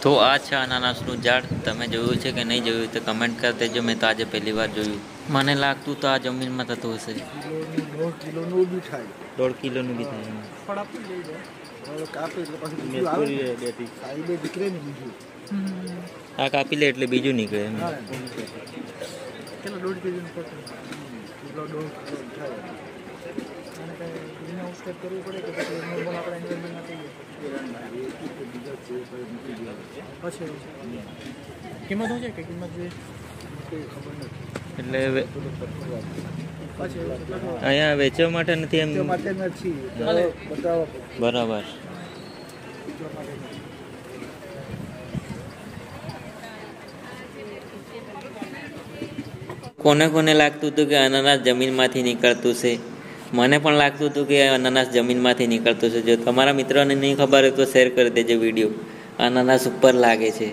તો આ છે અનાનસનું ઝાડ. તમે જોયું છે કે નહીં જોયું તો કમેન્ટ કરી દેજો. મેં તો આજે પહેલી વાર જોયું. મને લાગતું તો આ જમીનમાં થતું હશે. કિલોનું બી થાય. 1.5 કિલોનું બી થાય. ફળ આપી લઈ જાય કાપે એટલે પછી સાઈડે નીકળે ને બીજું. આ કાપી લે એટલે બીજું નીકળે એમ. કેટલો 1.5 કિલોનું કિલો 1.5 કિલો થાય. અને કંઈ ગ્રીન હાઉસ ટાઈપ કરવું પડે કે પછી નોર્મલ આપણે એન્વાયરમેન્ટમાં કહીએ પછી કિંમત શું છે કે કિંમત જોઈએ ખબર નથી. એટલે પછી અહીંયા વેચવા માટે નથી એમ. માટે નથી બરાબર. કોને કોને લાગતું હતું કે અનાનસ જમીનમાંથી નીકળતું છે? મને પણ લાગતું હતું કે અનાનસ જમીનમાંથી નીકળતું છે. જો તમારા મિત્રોને નહીં ખબર હોય તો શેર કરી દેજો વિડીયો. અનાનસ ઉપર લાગે છે.